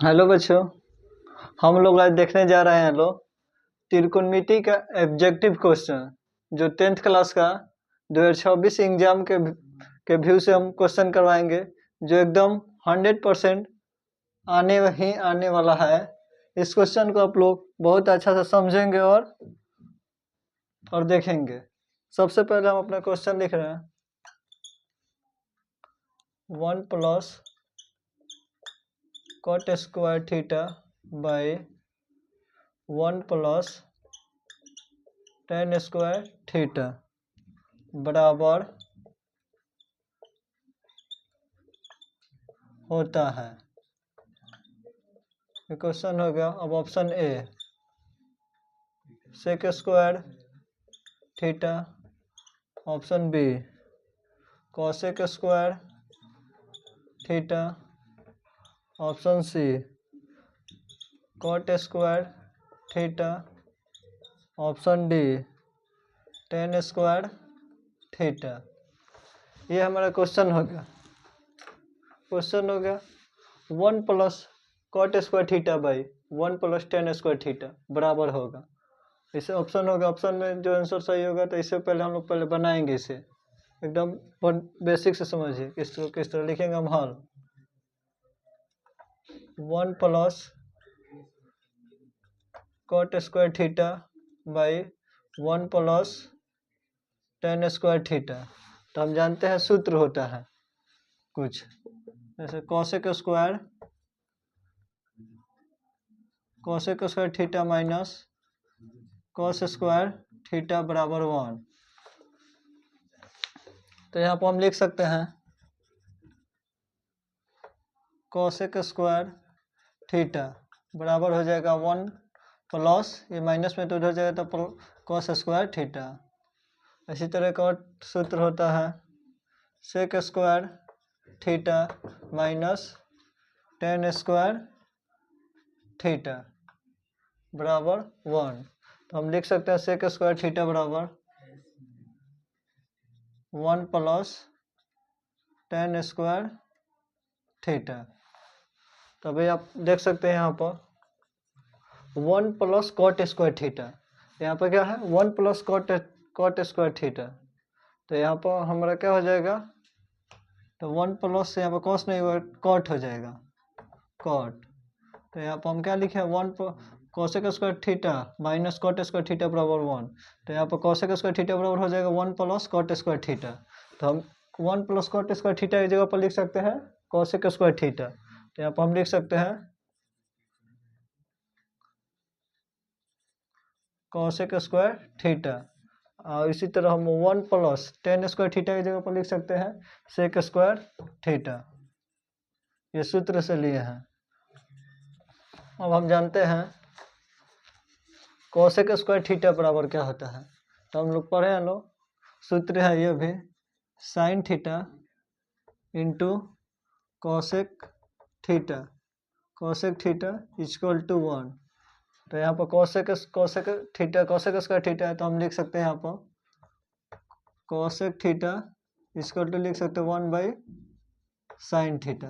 Hello बच्चों, हम लोग आज देखने जा रहे हैं त्रिकोणमिति का ऑब्जेक्टिव क्वेश्चन जो 10th क्लास का 2026 एग्जाम के व्यू से हम क्वेश्चन करवाएंगे जो एकदम 100% आने वाला है। इस क्वेश्चन को आप लोग बहुत अच्छा से समझेंगे और देखेंगे। सबसे पहले हम अपना क्वेश्चन लिख रहे हैं 1 plus cot square theta by 1 plus tan square theta बराबर होता है। ये क्वेश्चन हो गया। अब option A sec square theta, option B cosec square theta, option C cot square theta, option D tan square theta. ये हमारा क्वेश्चन हो गया। 1 plus cot square theta by 1 plus tan square theta बराबर होगा। इसे ऑप्शन होगा। Option में जो आंसर सही होगा तो इससे पहले हम लोग बनाएंगे इसे एकदम बेसिक से समझिए इसको किस तरह लिखेंगे हम। हल 1 plus cot square theta by 1 plus tan square theta. तो हम जानते हैं सूत्र होता है कुछ जैसे cosec square theta minus cos square theta बराबर 1। तो यहाँ पर हम लिख सकते हैं कॉसेक स्क्वायर थीटा बराबर हो जाएगा 1 प्लस, ये माइनस में तो उधर जाएगा तो कॉस स्क्वायर थीटा। इसी तरह का सूत्र होता है sec square theta minus tan square theta बराबर 1। तो हम लिख सकते हैं सेक स्क्वायर थीटा बराबर 1 प्लस tan स्क्वायर थीटा। तो अभी आप देख सकते हैं यहाँ पर 1 प्लस कॉट स्क्वायर थीटा, यहाँ पर क्या है 1 प्लस कॉट स्क्वायर थीटा। तो यहाँ पर हमारा क्या हो जाएगा, तो 1 प्लस से यहाँ पर कॉस नहीं हुआ कॉट हो जाएगा कॉट। तो यहाँ पर हम क्या लिखे 1 cosec square theta minus cot square theta बराबर 1। तो यहाँ पर कॉसेक स्क्वायर थीटा बराबर हो जाएगा 1 प्लस कॉट स्क्वायर थीटा। तो हम 1 प्लस कॉट स्क्वायर थीटा की जगह पर लिख सकते हैं कॉसेक स्क्वायर थीटा। तो यहाँ पर हम लिख सकते हैं कॉसेक स्क्वायर थीटा। और इसी तरह हम 1 प्लस tan स्क्वायर थीटा की जगह पर लिख सकते हैं सेक स्क्वायर थीटा। ये सूत्र से लिए हैं। अब हम जानते हैं कॉसेक स्क्वायर थीटा बराबर क्या होता है। तो हम लोग पढ़े हैं सूत्र है ये भी sine theta into cosec theta equal to 1। तो यहाँ पर कॉसेक स्क्वायर थीटा है तो हम लिख सकते हैं यहाँ पर कॉसेक थीटा इक्वल टू लिख सकते हैं 1 बाई साइन थीटा।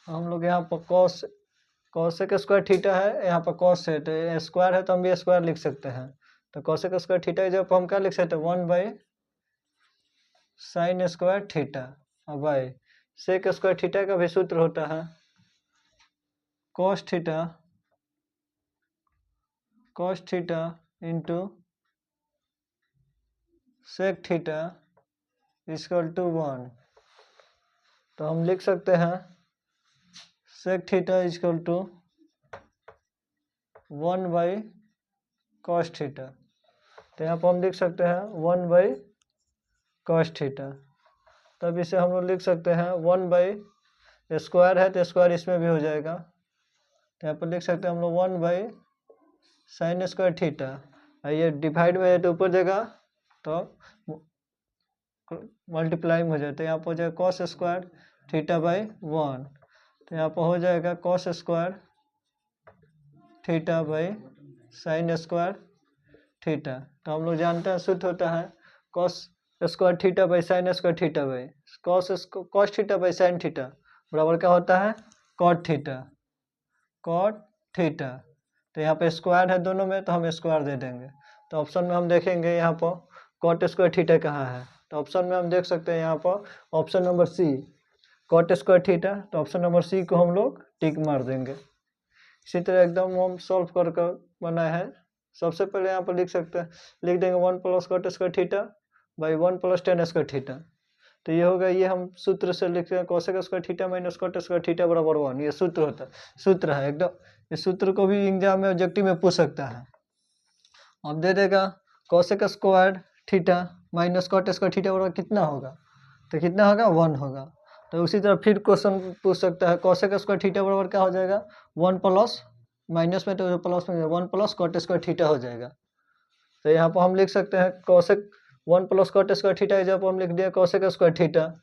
हम लोग यहाँ पर कॉसेक स्क्वायर थीटा है, यहाँ पर कॉस है तो स्क्वायर है तो हम भी स्क्वायर लिख सकते हैं। तो कॉसेक स्क्वायर थीटा की जगह हम क्या लिख सकते हैं 1 बाई साइन स्क्वायर थीटा और बाई सेक स्क्वायर थीटा का भी सूत्र होता है cos theta into sec theta equal to 1। तो हम लिख सकते हैं sec theta equal to 1 by cos theta. तो यहाँ पर हम लिख सकते हैं 1 बाई कॉस थीटा। तब इसे हम लोग लिख सकते हैं 1 बाई स्क्वायर है तो स्क्वायर इसमें भी हो जाएगा। तो यहाँ पर लिख सकते हैं हम लोग 1 बाई साइन स्क्वायर थीटा। ये डिवाइड में है तो ऊपर देगा तो मल्टीप्लाई हो जाता है। यहाँ पर हो जाएगा कॉस स्क्वायर थीटा बाई 1। तो यहाँ पर हो जाएगा cos square theta by sine square theta. तो हम लोग जानते हैं सूत्र होता है cos square theta by sine square theta by cos theta by sine theta बराबर क्या होता है कॉट थीटा। Cot theta. तो यहाँ पे स्क्वायर है दोनों में, तो हम स्क्वायर दे देंगे। तो ऑप्शन में हम देखेंगे यहाँ पर कॉट स्क्वायर थीटा कहाँ है, तो ऑप्शन में हम देख सकते हैं यहाँ पर option number C cot square theta. तो ऑप्शन नंबर सी को हम लोग टिक मार देंगे। इसी तरह एकदम हम सॉल्व कर कर बनाए हैं। सबसे पहले यहाँ पर लिख सकते हैं, लिख देंगे 1 plus cot square theta by 1 plus tan square theta. तो ये होगा, ये हम सूत्र से लिखते हैं cosec square theta minus cot square theta बराबर 1। ये सूत्र होता है, सूत्र है एकदम। इस सूत्र को भी एग्जाम में ऑब्जेक्टिव में पूछ सकता है। अब दे देगा cosec square theta minus cot square theta बराबर कितना होगा, तो कितना होगा 1 होगा। तो उसी तरह फिर क्वेश्चन पूछ सकता है कोसेक स्क्वायर थीटा बराबर क्या हो जाएगा 1 प्लस, माइनस में तो प्लस में 1 प्लस कॉट स्क्वायर थीटा हो जाएगा। तो यहाँ पर हम लिख सकते हैं cosec 1 plus cot square theta, जब हम लिख दिया कोसेक स्क्वायर थीटा।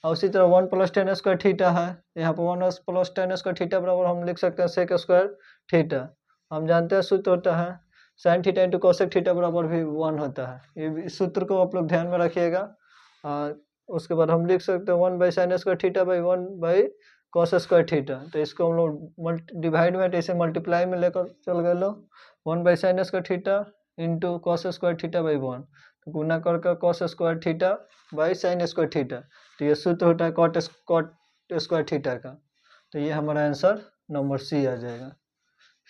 और उसी तरह 1 प्लस टेन स्क्वायर थीटा है, यहाँ पर 1 प्लस टेन स्क्वायर थीटा बराबर हम लिख सकते हैं सेक स्क्वायर थीटा। हम जानते हैं सूत्र होता है sign theta into cosec theta बराबर भी 1 होता है। ये सूत्र को आप लोग ध्यान में रखिएगा। उसके बाद हम लिख सकते हैं 1 by sine square theta by 1 by cos square theta. तो इसको हम लोग डिवाइड में ऐसे मल्टीप्लाई में लेकर चल गए लो, 1 by sine square theta into cos square theta by 1, तो गुना करके cos square theta by sine square theta. तो ये सूत्र होता है कॉट स्क्वायर थीटा का। तो ये हमारा आंसर नंबर सी आ जाएगा।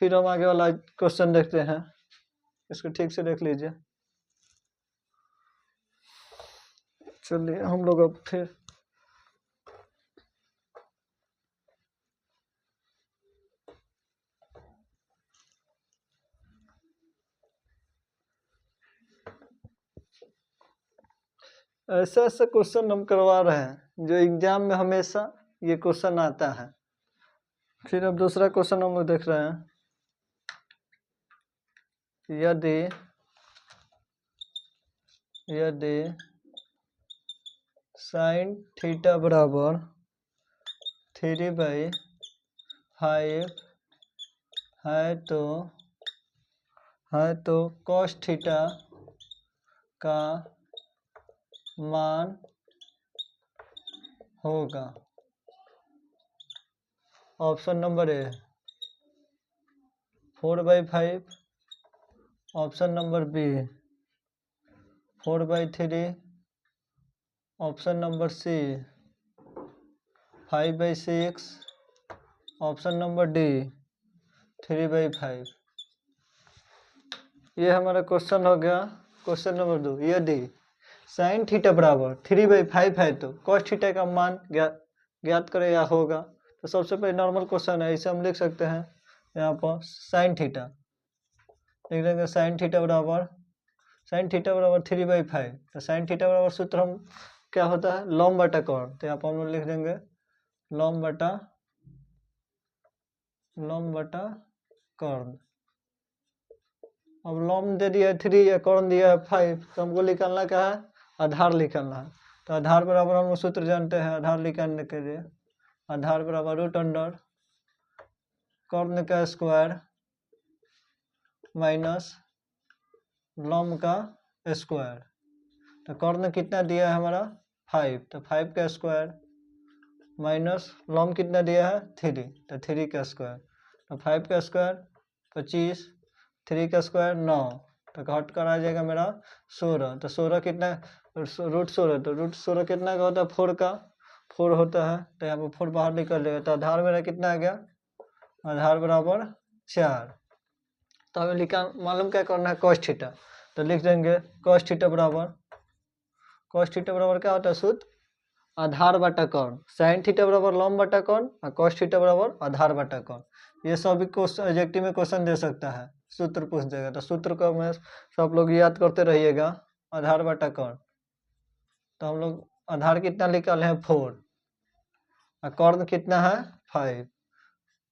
फिर हम आगे वाला क्वेश्चन देखते हैं, इसको ठीक से देख लीजिए। चलिए हम लोग अब फिर ऐसा ऐसा क्वेश्चन हम करवा रहे हैं जो एग्जाम में हमेशा ये क्वेश्चन आता है। फिर अब दूसरा क्वेश्चन हम लोग देख रहे हैं, यदि साइन थीटा बराबर 3/5 है तो कॉस थीटा का मान होगा। Option number A 4/5, option number B 4/3, option number C 5/6, option number D 3/5। ये हमारा क्वेश्चन हो गया। क्वेश्चन नंबर 2, यदि साइन थीटा बराबर 3/5 है तो कॉस थीटा का मान ज्ञात करें या होगा। तो सबसे पहले नॉर्मल क्वेश्चन है, इसे हम लिख सकते हैं यहाँ पर साइन थीटा लिख देंगे। साइन थीटा बराबर 3/5। तो साइन थीटा बराबर सूत्र हम क्या होता है लॉम बटा कॉर्ड। तो यहाँ पर हम लोग लिख देंगे लॉम बटा कॉर्ड। अब लॉम दे दिया है 3 या कॉर्न दिया है 5, तो हमको निकालना क्या है आधार निकालना है। तो आधार बराबर हम लोग सूत्र जानते हैं आधार निकालने के लिए, आधार बराबर रूट अंडर कॉर्न का स्क्वायर माइनस लॉम का स्क्वायर। तो कॉर्न कितना दिया है हमारा 5, तो 5 का स्क्वायर माइनस लॉम कितना दिया है 3, तो 3 का स्क्वायर। तो 5 का स्क्वायर 25, 3 का स्क्वायर 9, तो घट कर आ जाएगा मेरा 16। तो 16 कितना रूट 16, तो रूट 16 कितना का होता है 4 का 4 होता है। तो यहाँ पर 4 बाहर निकल जाएगा। तो आधार मेरा कितना आ गया आधार बराबर 4। तो हमें मालूम क्या करना है कॉस थीटा। तो लिख देंगे कॉस थीटा बराबर क्या होता है सूत्र आधार बटा कौन। साइन थीटा बराबर लॉम बटा कौन और कॉस थीटा बराबर आधार बटा कौन। ये सभी क्वेश्चन ऑब्जेक्टिव में क्वेश्चन दे सकता है, सूत्र पूछ देगा। तो सूत्र को मैं सब लोग याद करते रहिएगा आधार बटा कौन। तो हम लोग आधार कितना निकाले हैं 4 और कॉर्न कितना है 5।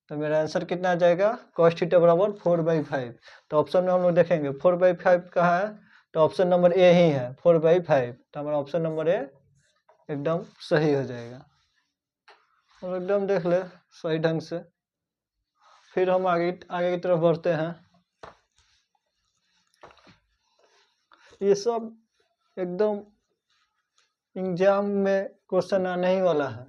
तो मेरा आंसर कितना आ जाएगा कॉस थीटा बराबर 4/5। तो ऑप्शन में हम लोग देखेंगे 4/5 कहाँ है, तो ऑप्शन नंबर ए ही है 4/5। तो हमारा ऑप्शन नंबर ए एकदम सही हो जाएगा। और एकदम देख ले सही ढंग से। फिर हम आगे की तरफ बढ़ते हैं। ये सब एकदम एग्जाम में क्वेश्चन आने ही वाला है।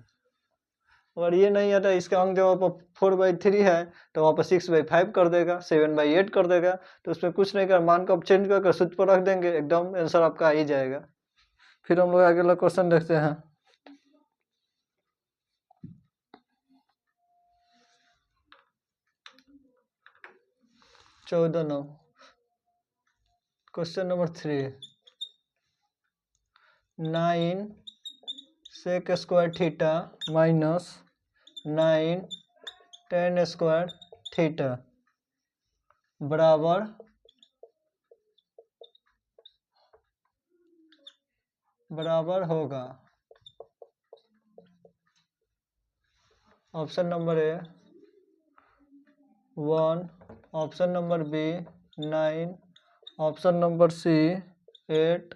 अगर ये नहीं आता, इसका अंक जब 4/3 है तो वहाँ पर 6/5 कर देगा, 7/8 कर देगा। तो उसमें कुछ नहीं कर, मान को आप चेंज करके सूत्र पर रख देंगे, एकदम आंसर आपका आ ही जाएगा। फिर हम लोग अगला क्वेश्चन देखते हैं। Question number 3, 9 sec square theta minus 9 tan square theta बराबर होगा। Option number A 1, option number B 9, option number C 8,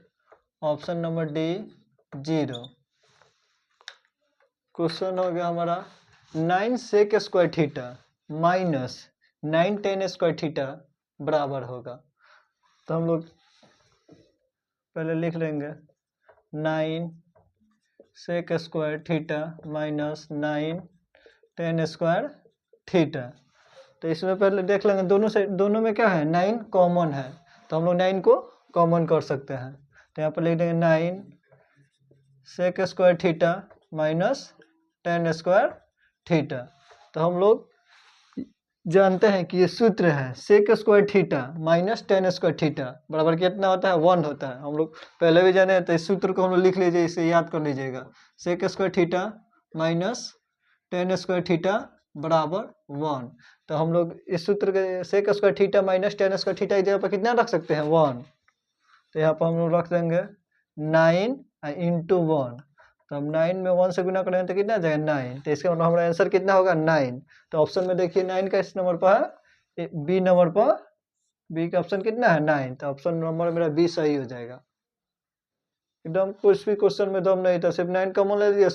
option number D 0। Question हो गया हमारा 9 sec square theta minus 9 tan square theta बराबर होगा। तो हम लोग पहले लिख लेंगे 9 sec square theta minus 9 tan square theta. तो इसमें पहले देख लेंगे दोनों में क्या है, 9 कॉमन है, तो हम लोग 9 को कॉमन कर सकते हैं। तो यहाँ पर लिख देंगे 9 sec square theta minus tan square theta. तो हम लोग जानते हैं कि ये सूत्र है sec square theta minus tan square theta बराबर कितना होता है, 1 होता है। हम लोग पहले भी जाने हैं, तो इस सूत्र को हम लोग लिख लीजिए, इसे याद कर लीजिएगा। sec square theta minus tan square theta बराबर 1। तो हम लोग इस सूत्र के sec square theta minus tan square theta की जगह पर कितना रख सकते हैं, 1। तो यहाँ पर हम लोग रख देंगे 9 इंटू 1। तो हम 9 में 1 से गुना करेंगे तो कितना आ जाएगा, 9। तो इसका मतलब हमारा आंसर कितना होगा, 9। तो ऑप्शन में देखिए 9 का इस नंबर पर है, बी नंबर पर, बी का ऑप्शन कितना है, 9। तो ऑप्शन नंबर मेरा बी सही हो जाएगा। एकदम कुछ भी क्वेश्चन में दम नहीं था, सिर्फ 9 कॉमन ले लिया।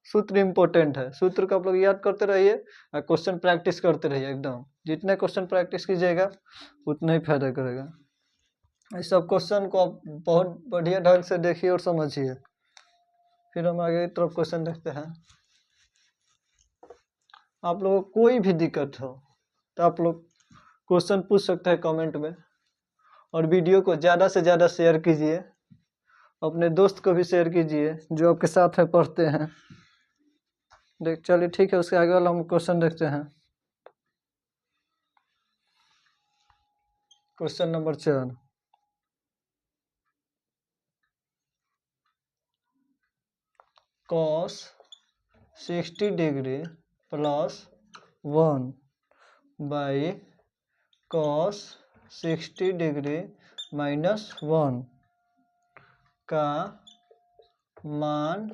सूत्र इम्पोर्टेंट है, सूत्र को आप लोग याद करते रहिए और क्वेश्चन प्रैक्टिस करते रहिए। एकदम जितने क्वेश्चन प्रैक्टिस कीजिएगा उतना ही फायदा करेगा। इस सब क्वेश्चन को आप बहुत बढ़िया ढंग से देखिए और समझिए। फिर हम आगे की तरफ क्वेश्चन देखते हैं। आप लोगों को कोई भी दिक्कत हो तो आप लोग क्वेश्चन पूछ सकते हैं कमेंट में, और वीडियो को ज़्यादा से ज़्यादा शेयर कीजिए, अपने दोस्त को भी शेयर कीजिए जो आपके साथ में पढ़ते हैं। चलिए ठीक है, उसके आगे वाला हम क्वेश्चन देखते हैं। Question number 4, cos 60 degree plus 1 बाई cos 60 डिग्री माइनस 1 का मान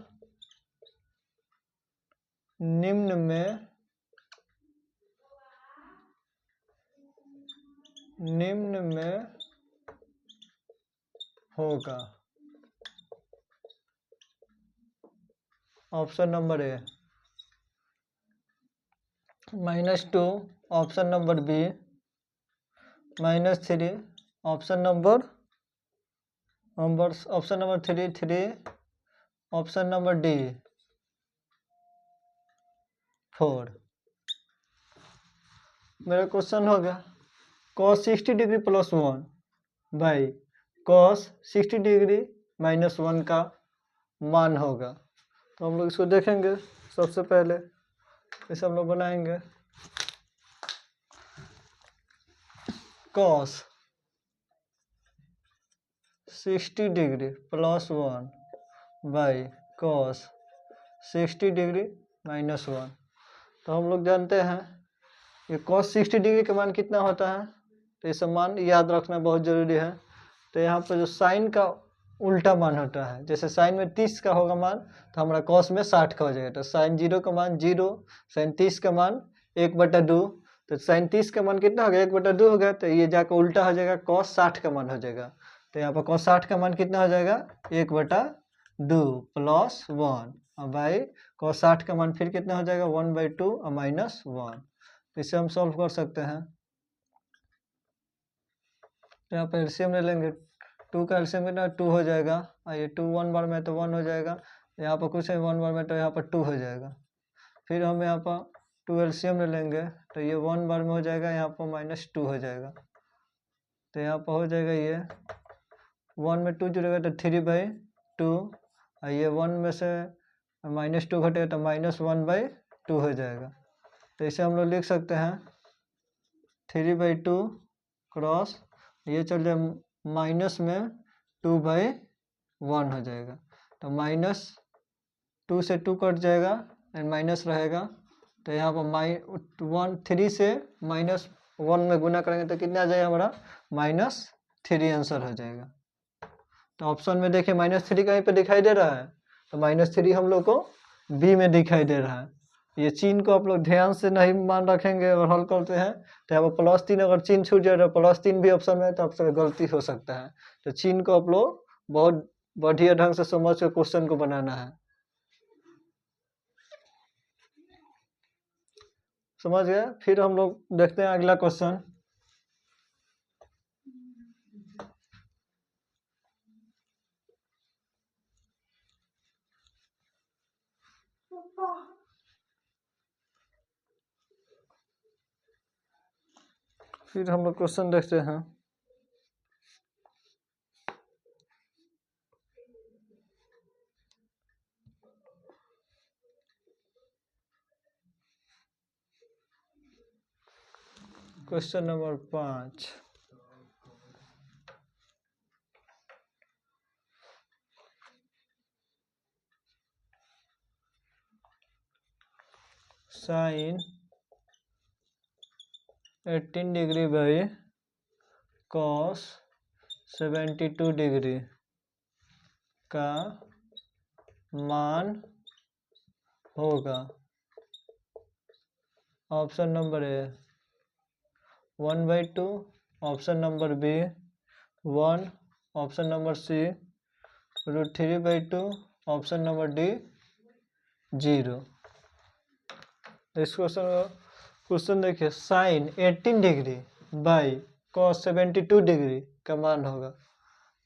निम्न में होगा। Option number A -2, option number B -3, option number 3, option number D 4। मेरा क्वेश्चन हो गया cos 60 डिग्री प्लस 1 बाई cos 60 डिग्री माइनस 1 का मान होगा। तो हम लोग इसको देखेंगे। सबसे पहले इसे हम लोग बनाएंगे cos 60 डिग्री प्लस 1 बाई cos 60 डिग्री माइनस 1। तो हम लोग जानते हैं कि cos 60 डिग्री का मान कितना होता है, तो ये सब मान याद रखना बहुत ज़रूरी है। तो यहाँ पर जो साइन का उल्टा मान होता है, जैसे साइन में 30 का होगा मान, तो हमारा cos में 60 का हो जाएगा। तो साइन 0 का मान 0, साइन 30 का मान 1/2। तो साइन 30 का मान कितना हो गया, 1/2 हो गया। तो ये जाकर उल्टा हो जाएगा, cos 60 का मान हो जाएगा। तो यहाँ पर cos 60 का मान कितना हो जाएगा, 1/2 प्लस 1 और बाई cos 60 का मान फिर कितना हो जाएगा, 1/2 और माइनस 1। इसे हम सॉल्व कर सकते हैं। तो यहाँ पर एलसीएम ले लेंगे, 2 का एलसीएम कितना 2 हो जाएगा, और ये 2 1 बार में तो 1 हो जाएगा, यहाँ पर कुछ है 1 बार में तो यहाँ पर 2 हो जाएगा। फिर हम यहाँ पर 2 एलसीएम ले लेंगे तो ये 1 बार में हो जाएगा, यहाँ पर -2 हो जाएगा। तो यहाँ पर हो जाएगा ये 1 में 2 जुड़ेगा तो 3/2, और ये 1 में से -2 घटेगा तो -1/2 हो जाएगा। तो इसे हम लोग लिख सकते हैं 3/2 क्रॉस ये चल जाए माइनस में 2/1 हो जाएगा। तो -2 से 2 कट जाएगा एंड माइनस रहेगा। तो यहाँ पर 3 से -1 में गुना करेंगे तो कितना आ जाएगा हमारा -3 आंसर हो जाएगा। तो ऑप्शन में देखिए -3 कहीं पे दिखाई दे रहा है, तो -3 हम लोग को बी में दिखाई दे रहा है। ये चिन्ह को आप लोग ध्यान से नहीं मान रखेंगे और हल करते हैं तो यहाँ पर +3 अगर चिन्ह छूट जाए तो +3 भी ऑप्शन में है तो आपसे गलती हो सकता है। तो चिन्ह को आप लोग बहुत बढ़िया ढंग से समझ के क्वेश्चन को बनाना है। समझ गए? फिर हम लोग देखते हैं अगला क्वेश्चन। फिर हम लोग क्वेश्चन देखते हैं। Question number 5। Sine 18 degree by cos 72 degree का मान होगा। Option number A 1/2, option number B 1, option number C √3/2, option number D 0। इस क्वेश्चन देखिए sine 18 degree by cos 72 degree का मान होगा।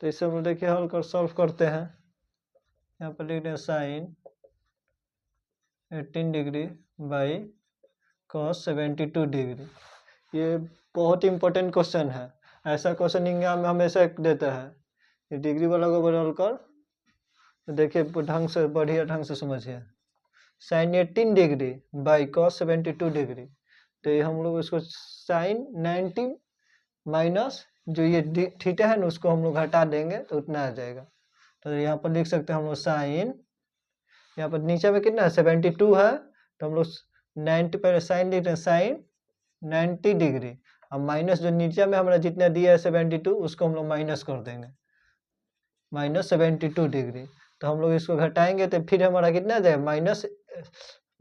तो इसे हम देखिए हल कर सॉल्व करते हैं। यहाँ पर लिख रहे हैं sine 18 degree by cos 72 degree. ये बहुत इंपॉर्टेंट क्वेश्चन है। ऐसा क्वेश्चन एग्जाम में हमेशा देता है। ये डिग्री वाला को बदल कर तो देखिए ढंग से बढ़िया ढंग से समझिए। Sine 18 degree by cos 72 degree, तो ये हम लोग इसको साइन 90 माइनस जो ये थीटा है ना उसको हम लोग हटा देंगे तो उतना आ जाएगा। तो यहाँ पर लिख सकते हैं हम लोग साइन, यहाँ पर नीचे में कितना है 72 है तो हम लोग 90 पर साइन लिख रहे हैं साइन 90 डिग्री। अब माइनस जो नीचे में हमारा जितना दिया है 72 उसको हम लोग माइनस कर देंगे -72 डिग्री। तो हम लोग इसको घटाएंगे तो फिर हमारा कितना आ जाएगा माइनस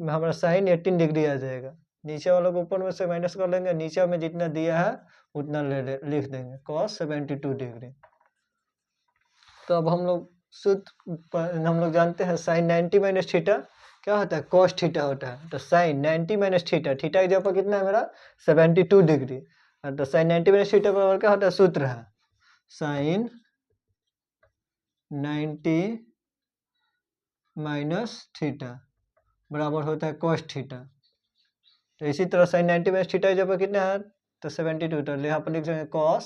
में हमारा साइन 18 डिग्री आ जाएगा। नीचे वालों को ऊपर में से माइनस कर लेंगे, नीचे में जितना दिया है उतना लिख देंगे cos 72 डिग्री। तो अब हम लोग हम लोग जानते हैं साइन 90 माइनस थीटा क्या होता है cos थीटा होता है। तो साइन 90 माइनस थीटा, थीटा की जगह पर कितना है मेरा 72 डिग्री। तो साइन 90 माइनस थीटा बराबर क्या होता है, सूत्र है साइन 90 माइनस थीटा बराबर होता है cos थीटा। तो इसी तरह साइन 90 माइनस थीटा की जगह कितना है तो 72, तो यहाँ पर लिख देंगे cos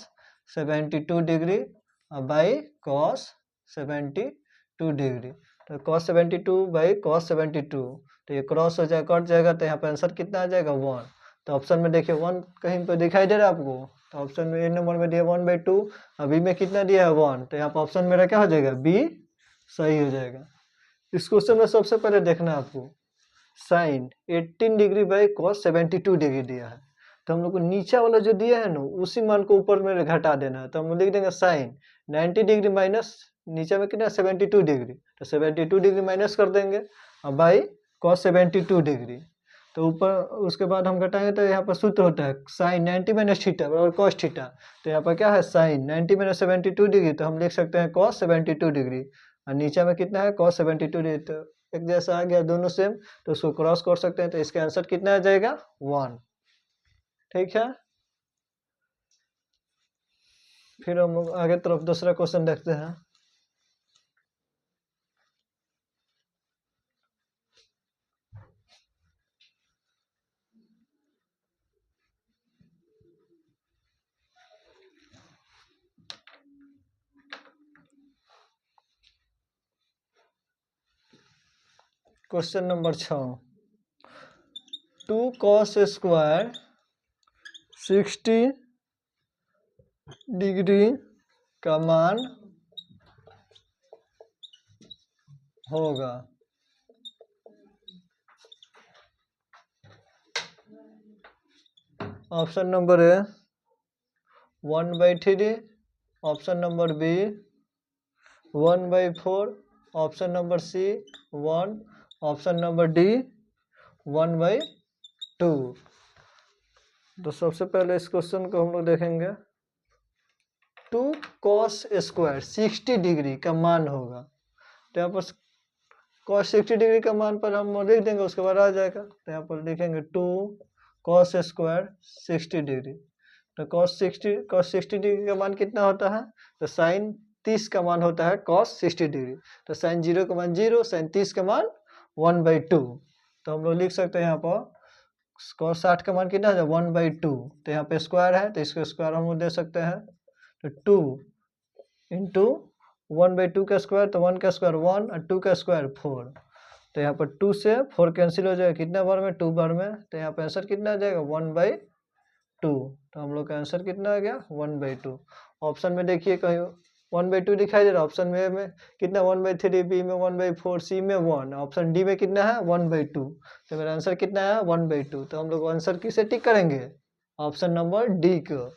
72 degree by cos 72 degree. तो cos 72 बाई cos 72, तो ये क्रॉस हो जाए कट जाएगा तो यहाँ पर आंसर कितना आ जाएगा 1। तो ऑप्शन में देखिए 1 कहीं पर दिखाई दे रहा है आपको, तो ऑप्शन में ए नंबर में दिया 1/2, अभी में कितना दिया है 1, तो यहाँ पर ऑप्शन मेरा क्या हो जाएगा बी सही हो जाएगा। इस क्वेश्चन में सबसे पहले देखना है आपको sine 18 degree by cos 72 degree दिया है, तो हम लोग को नीचे वाला जो दिया है ना उसी मान को ऊपर में घटा देना है। तो हम लिख देंगे साइन 90 डिग्री माइनस नीचे में कितना 72 डिग्री, तो 72 डिग्री माइनस कर देंगे और बाई कॉस 72 डिग्री। तो ऊपर उसके बाद हम घटाएंगे तो यहाँ पर सूत्र होता है साइन 90 माइनस थीटा बराबर कॉस थीटा। तो यहाँ पर क्या है साइन 90 माइनस 72 डिग्री, तो हम लिख सकते हैं कॉस 72 डिग्री और नीचे में कितना है cos 72 डिग्री। तो एक जैसा आ गया दोनों सेम, तो उसको क्रॉस कर सकते हैं। तो इसका आंसर कितना आ जाएगा 1। ठीक है, फिर हम लोग आगे तरफ दूसरा क्वेश्चन देखते हैं। Question number 6, 2 cos square 60 degree का मान होगा। Option number A 1/3, option number B 1/4, option number C 1, option number D 1/2। तो सबसे पहले इस क्वेश्चन को हम लोग देखेंगे। 2 cos स्क्वायर 60 डिग्री का मान होगा, तो यहाँ पर cos 60 डिग्री का मान पर हम लिख देंगे, उसके बाद आ जाएगा। तो यहाँ पर लिखेंगे 2 cos स्क्वायर 60 डिग्री। तो cos 60 डिग्री का मान कितना होता है? तो साइन 30 का मान होता है cos 60 डिग्री। तो साइन 0 का मान 0, साइन 30 का मान 1/2। तो हम लोग लिख सकते हैं यहाँ पर cos 60 का मान कितना है? 1/2। तो यहाँ पे स्क्वायर है, तो इसको स्क्वायर हम लोग दे सकते हैं। तो 2 इंटू 1/2 का स्क्वायर, तो 1 का स्क्वायर 1 और 2 का स्क्वायर 4। तो यहाँ पर 2 से 4 कैंसिल हो जाएगा, कितना बार में? 2 बार में। तो यहाँ पर आंसर कितना आ जाएगा? 1/2। तो हम लोग का आंसर कितना आ गया? 1/2। ऑप्शन में देखिए कहीं 1/2 दिखाई दे रहा है। ऑप्शन में कितना? 1/3, बी में 1/4, सी में 1, ऑप्शन डी में कितना है? 1/2। तो मेरा आंसर कितना है? 1/2। तो हम लोग आंसर किसे टिक करेंगे? ऑप्शन नंबर डी को।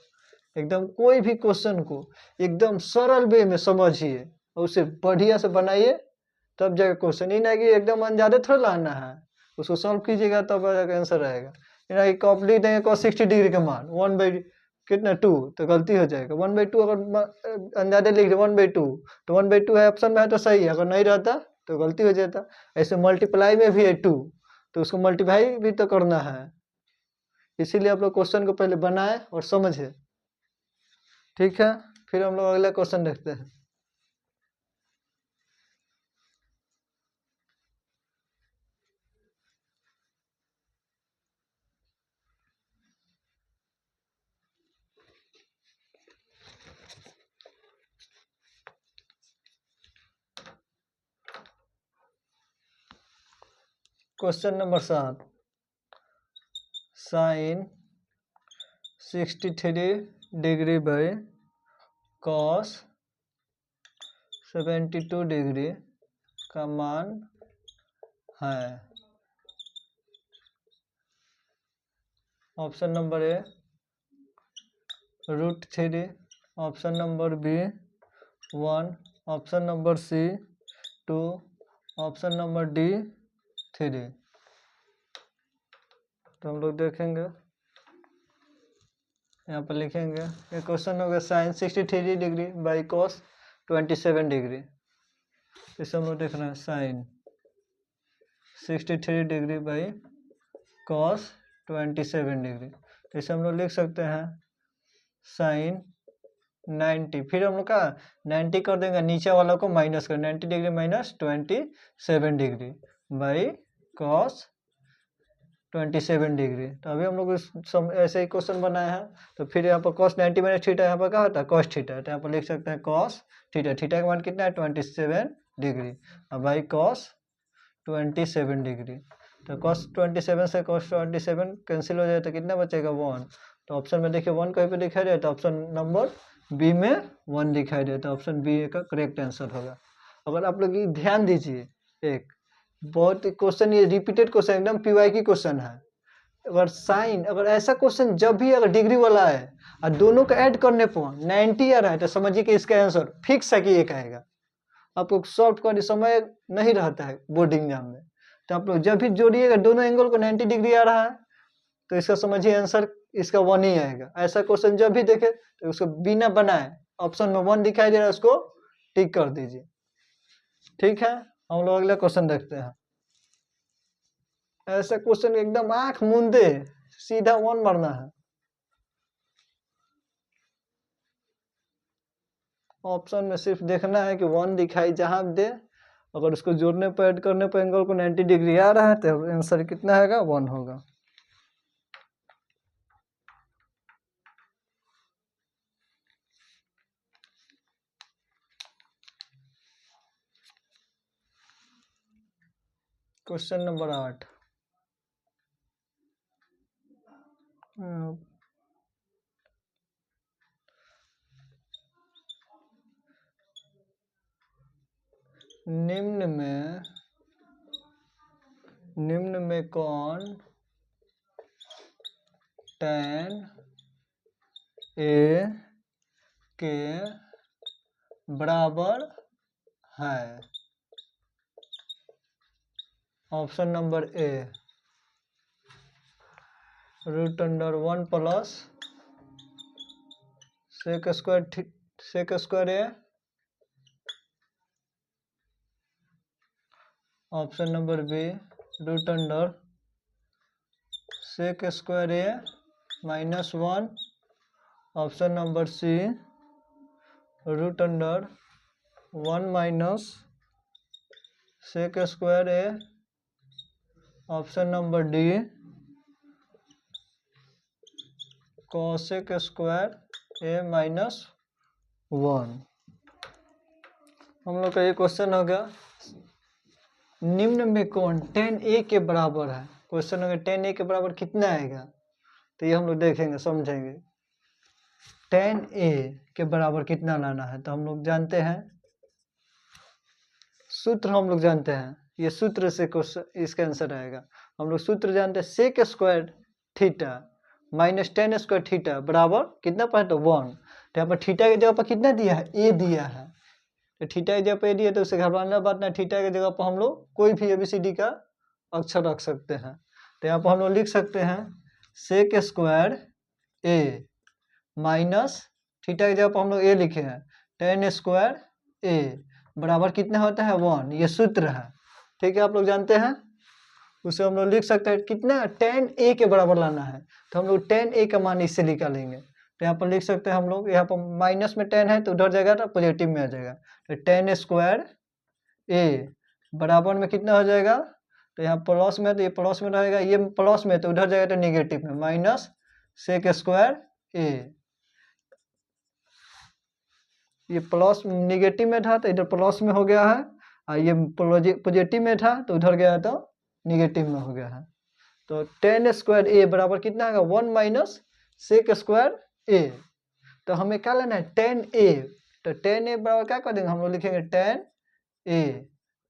एकदम कोई भी क्वेश्चन को एकदम सरल वे में समझिए और उसे बढ़िया से बनाइए, तब जाकर क्वेश्चन। ही ना कि एकदम अनजाने थोड़ा लाना है, उसको सॉल्व कीजिएगा तब जाकर आंसर आएगा। कि कॉप लिख देंगे cos 60 डिग्री का मान 1/2, तो गलती हो जाएगा। 1/2 अगर अंदाजे लिख दे 1/2, तो 1/2 है ऑप्शन में है तो सही है, अगर नहीं रहता तो गलती हो जाता। ऐसे मल्टीप्लाई में भी है 2, तो उसको मल्टीप्लाई भी तो करना है। इसीलिए आप लोग क्वेश्चन को पहले बनाए और समझे। ठीक है, फिर हम लोग अगला क्वेश्चन देखते हैं। Question number 7, sine 63 degree by cos 72 degree का मान है। Option number A √3, option number B 1, option number C 2, option number D 3। तो हम लोग देखेंगे, यहाँ पर लिखेंगे ये क्वेश्चन होगा sine 63 degree by cos 27 degree. इसे हम लोग देख रहे हैं sine 63 degree by cos 27 degree. इसे हम लोग लिख सकते हैं साइन 90, फिर हम लोग का 90 कर देंगे, नीचे वाला को माइनस कर, 90 degree minus 27 degree by cos 27 degree. तो अभी हम लोग ऐसे ही क्वेश्चन बनाया है। तो फिर यहाँ पर cos 90 माइनस थीटा, यहाँ पर क्या होता है? cos theta. तो यहाँ पर लिख सकते हैं cos थीटा, थीटा का मान कितना है? 27 डिग्री और बाई cos 27 डिग्री। तो cos 27 से cos 27 कैंसिल हो जाए तो कितना बचेगा? 1। तो ऑप्शन में देखिए 1 कहीं पे दिखाई दे, तो ऑप्शन नंबर बी में 1 दिखाई दे, तो ऑप्शन बी का करेक्ट आंसर होगा। अगर आप लोग ध्यान दीजिए, एक बहुत क्वेश्चन ये रिपीटेड क्वेश्चन, एकदम पीवाईक्यू क्वेश्चन है। अगर साइन, अगर ऐसा क्वेश्चन जब भी अगर डिग्री वाला है और दोनों का ऐड करने पर 90 आ रहा है, तो समझिए कि इसका आंसर फिक्स है कि एक आएगा। आपको सॉल्व करने समय नहीं रहता है बोर्ड एग्जाम में। तो आप लोग जब भी जोड़िएगा दोनों एंगल को 90 डिग्री आ रहा है, तो इसका समझिए आंसर इसका 1 ही आएगा। ऐसा क्वेश्चन जब भी देखे तो उसको बिना बनाए ऑप्शन में 1 दिखाई दे रहा है, उसको टिक कर दीजिए। ठीक है, हम लोग अगला क्वेश्चन देखते हैं। ऐसा क्वेश्चन एकदम आंख मूंदे सीधा 1 मारना है। ऑप्शन में सिर्फ देखना है कि 1 दिखाई जहां दे, अगर उसको जोड़ने पर ऐड करने पर एंगल को 90 डिग्री आ रहा है, तो आंसर कितना होगा? 1 होगा। Question number 8। निम्न में कौन tan A के बराबर है? Option number A √1 plus sec square A. Option number B √sec square A -1। Option number C √1 minus sec square A. Option number D cosec square A -1। हम लोग का ये क्वेश्चन हो गया। निम्न में कौन tan A के बराबर है? क्वेश्चन हो गया tan A के बराबर कितना आएगा, तो ये हम लोग देखेंगे, समझेंगे। tan A के बराबर कितना लाना है, तो हम लोग जानते हैं सूत्र, हम लोग जानते हैं ये सूत्र से क्वेश्चन इसका आंसर आएगा। हम लोग सूत्र जानते हैं sec square theta minus tan square theta बराबर कितना पर, तो 1। तो यहाँ पर थीटा की जगह पर कितना दिया है, ए दिया है। तो थीटा की जगह पर ए दिया, तो उसे घबराने बात ना, थीटा की जगह पर हम लोग कोई भी ABCD का अक्षर रख सकते हैं। तो यहाँ पर हम लोग लिख सकते हैं सेक स्क्वायर ए माइनस थीटा की जगह पर हम लोग ए लिखे हैं tan स्क्वायर ए बराबर कितना होता है, 1। ये सूत्र है, ठीक है, आप लोग जानते हैं। उसे हम लोग लिख सकते हैं कितना, tan A के बराबर लाना है, तो हम लोग tan A का मान इससे निकालेंगे। तो यहाँ पर लिख सकते हैं हम लोग, यहाँ पर माइनस में tan है तो उधर जाएगा तो पॉजिटिव में आ जाएगा। तो tan स्क्वायर A बराबर में कितना हो जाएगा, तो यहाँ प्लस में, तो ये प्लस में रहेगा, ये प्लस में तो उधर जाएगा तो निगेटिव में, माइनस सेक स्क्वायर ए। ये प्लस निगेटिव में था तो इधर प्लस में हो गया है, और ये पॉजिटिव में था तो उधर गया तो निगेटिव में हो गया है। तो tan स्क्वायर ए बराबर कितना आएगा, 1 माइनस सेक स्क्वायर ए। तो हमें क्या लेना है, tan A। तो tan A बराबर क्या कर देंगे, हम लोग लिखेंगे tan A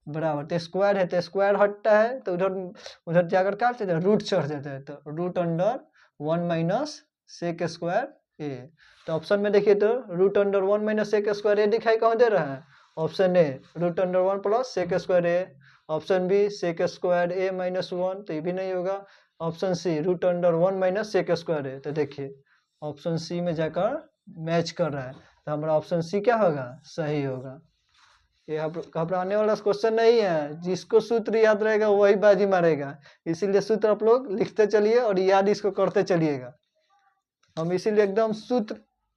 बराबर, तो स्क्वायर है तो स्क्वायर हटता है तो उधर जाकर क्या चलता है, रूट चढ़ जाता है, तो √1 माइनस सेक स्क्वायर ए। तो ऑप्शन में देखिए तो √1 माइनस सेक स्क्वायर ए दिखाई कहाँ दे रहा है, option A √1 plus sec square A. Option B sec square A -1, तो ये भी नहीं होगा। Option C √1 minus sec square A. तो देखिए ऑप्शन सी में जाकर मैच कर रहा है, तो हमारा ऑप्शन सी क्या होगा, सही होगा। ये घबराने वाला क्वेश्चन नहीं है, जिसको सूत्र याद रहेगा वही बाजी मारेगा। इसीलिए सूत्र आप लोग लिखते चलिए और याद इसको करते चलिएगा। हम इसीलिए एकदम सूत्र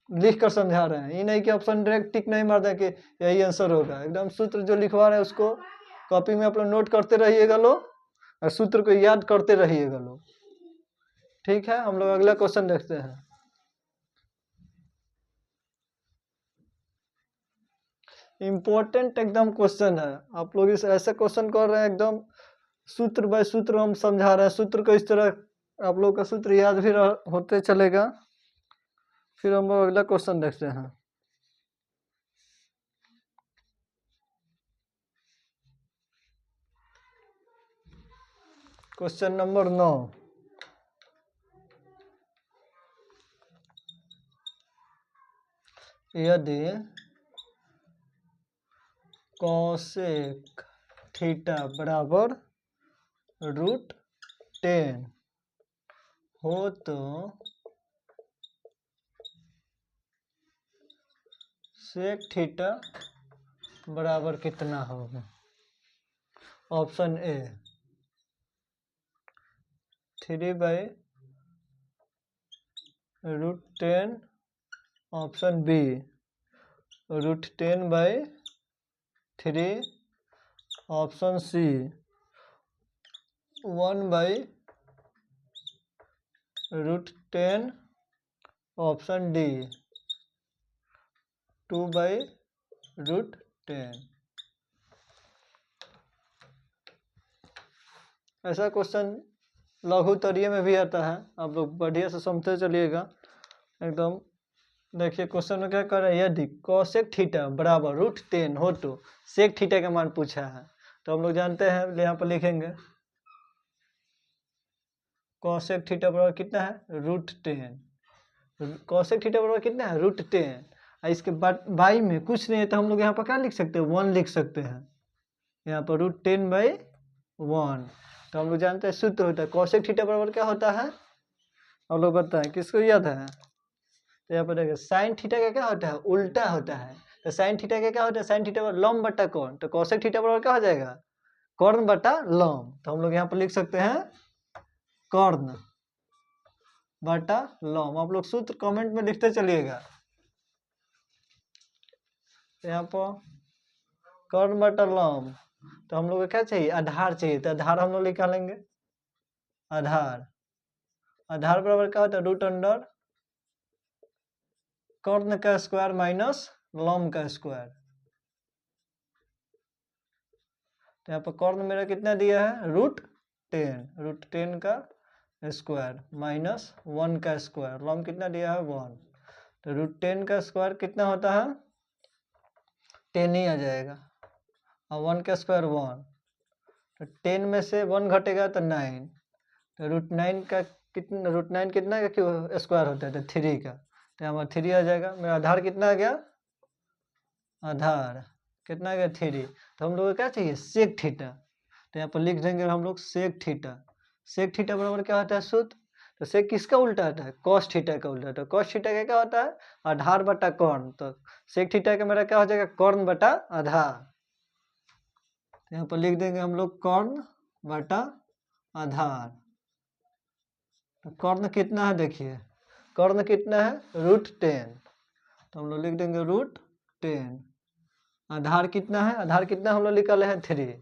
लिख कर समझा रहे हैं, ये नहीं कि ऑप्शन डायरेक्ट टिक नहीं मार दें कि यही आंसर होगा। एकदम सूत्र जो लिखवा रहे हैं उसको कॉपी में आप लोग नोट करते रहिएगा लोग, और सूत्र को याद करते रहिएगा लोग, ठीक है। हम लोग अगला क्वेश्चन देखते हैं। इम्पोर्टेंट एकदम क्वेश्चन है, आप लोग इस ऐसे क्वेश्चन कर रहे हैं, एकदम सूत्र बाय सूत्र हम समझा रहे हैं। सूत्र को इस तरह आप लोग का सूत्र याद भी होते चलेगा। फिर हम लोग अगला क्वेश्चन देखते हैं। Question number 9। यदि कोसेक थीटा बराबर √10 हो तो सेक थीटा बराबर कितना होगा। Option A 3/√10। Option B √10/3। Option C 1/√10। Option D 2/√10। ऐसा क्वेश्चन लघुत्तरीय में भी आता है, आप लोग बढ़िया से समझते चलिएगा एकदम। देखिए क्वेश्चन में क्या कर रहा है, यदि कोसेक थीटा बराबर √10 हो तो सेक थीटा का मान पूछा है। तो हम लोग जानते हैं, यहाँ पर लिखेंगे कोसेक थीटा बराबर कितना है, √10। कोसेक थीटा बराबर कितना है, √10। इसके बाद बाई में कुछ नहीं है तो हम लोग यहाँ पर क्या लिख सकते हैं, 1 लिख सकते हैं। यहाँ पर √10/1। तो हम लोग जानते हैं सूत्र होता है कोसेक थीटा बराबर क्या होता है, हम लोग बताएं, किसको याद है। तो यहाँ पर देखिए साइन थीटा का क्या होता है, उल्टा होता है। तो साइन थीटा का क्या होता है, साइन थीटा बराबर लंब बटा कोण। तो कोसेक थीटा बराबर क्या हो जाएगा, कर्ण बटा लंब। तो हम लोग यहाँ पर लिख सकते हैं कर्ण बटा लंब। आप लोग सूत्र कमेंट में लिखते चलिएगा। यहाँ पर कर्ण बटा लंब। तो हम लोग को क्या चाहिए, आधार चाहिए। तो आधार हम लोग निकालेंगे, आधार बराबर क्या होता है, √अंडर कर्ण का स्क्वायर माइनस लंब का स्क्वायर। तो यहाँ पर कर्ण मेरा कितना दिया है, √10 का स्क्वायर माइनस 1 का स्क्वायर, लंब कितना दिया है 1। तो √10 का स्क्वायर कितना होता है, 10 ही आ जाएगा, और 1 का स्क्वायर 1। तो 10 में से 1 घटेगा तो 9। तो √9 का कितना, √9 कितना का क्यों स्क्वायर होता है, तो 3 का। तो हमारा 3 आ जाएगा। मेरा आधार कितना आ गया, आधार कितना आ गया 3। तो हम लोग को क्या चाहिए, सेक थीटा। तो यहाँ पर लिख देंगे हम लोग सेक थीटा। सेक थीटा बराबर क्या होता है, सूत्र। तो सेक किसका उल्टा आता है, कॉस थीटा का उल्टा। तो कॉस थीटा का क्या होता है, आधार बटा कर्ण। तो सेक थीटा का मेरा क्या हो जाएगा, कर्ण बटा आधार। तो यहाँ पर लिख देंगे हम लोग कर्ण बटा आधार। तो कर्ण कितना है, देखिए कर्ण कितना है, √10। तो हम लोग लिख देंगे √10। आधार कितना है, आधार कितना हम लोग निकाले हैं 3।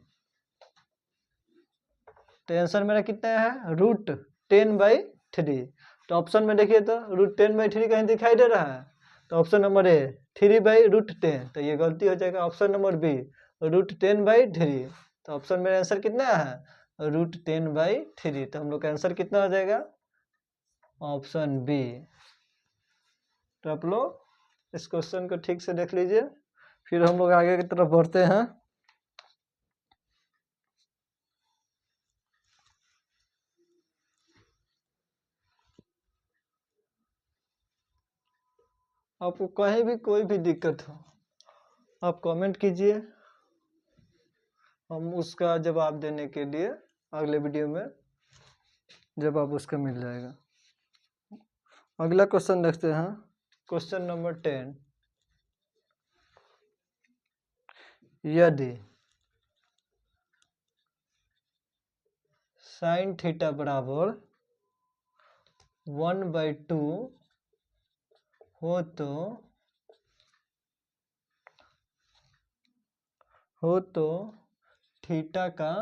तो आंसर मेरा कितना है, √10/3। तो ऑप्शन में देखिए तो √10/3 कहीं दिखाई दे रहा है। तो ऑप्शन नंबर ए 3/√10। तो ये गलती हो जाएगा। Option number B √10/3। तो ऑप्शन में आंसर कितना है, √10/3। तो हम लोग का आंसर कितना हो जाएगा, ऑप्शन बी। तो आप लोग इस क्वेश्चन को ठीक से देख लीजिए, फिर हम लोग आगे की तरफ बढ़ते हैं। आपको कहीं भी कोई भी दिक्कत हो आप कमेंट कीजिए, हम उसका जवाब देने के लिए अगले वीडियो में जवाब उसका मिल जाएगा। अगला क्वेश्चन देखते हैं, क्वेश्चन नंबर 10। यदि साइन थीटा बराबर 1/2 हो तो थीटा का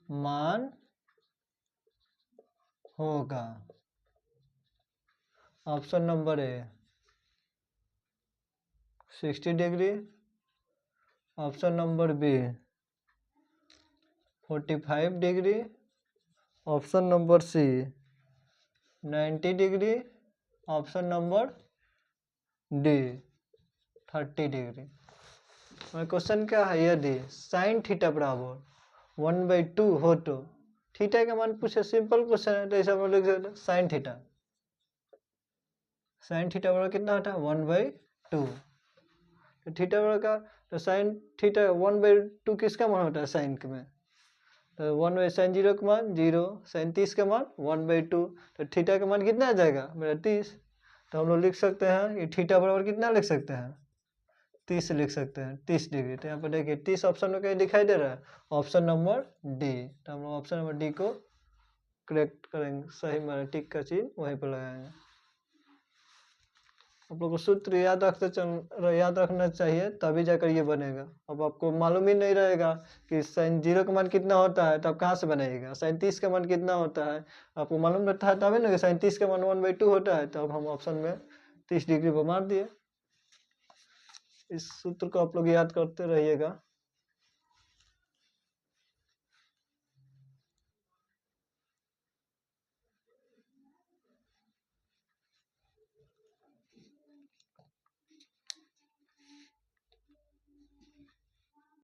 मान होगा। Option number A 60 degree, option number B 45 degree, option number C 90 degree, option number D 30 degree. Question क्या है, यदि साइन थीटा बराबर 1/2 हो तो थीटा का मान पूछे। सिंपल क्वेश्चन है, तो ऐसा हम लिख सकते हैं साइन थीटा बराबर कितना होता है, 1/2। तो थीटा बराबर का, तो साइन थीटा 1/2 किसका मान होता है, साइन के में। तो 1/sin 0 का मान 0, sin 30 का मान 1/2। तो थीटा का मान कितना आ जाएगा मेरा 30। तो हम लोग लिख सकते हैं ये थीटा बराबर कितना लिख सकते हैं, 30 लिख सकते हैं, 30 डिग्री। तो यहाँ पर देखिए 30 ऑप्शन में कहीं दिखाई दे रहा है, ऑप्शन नंबर डी। तो हम लोग ऑप्शन नंबर डी को करेक्ट करेंगे, सही में टिक का चिन्ह वहीं पर लगाएंगे। आप लोग को सूत्र याद रखना चाहिए, तभी जाकर ये बनेगा। अब आपको मालूम ही नहीं रहेगा कि sin 0 का मान कितना होता है, तो आप कहाँ से बनाइएगा। sin 30 का मान कितना होता है आपको मालूम रहता है तभी ना कि sin 30 का मान 1/2 होता है। तो अब हम ऑप्शन में 30 डिग्री पर मार दिए। इस सूत्र को आप लोग याद करते रहिएगा।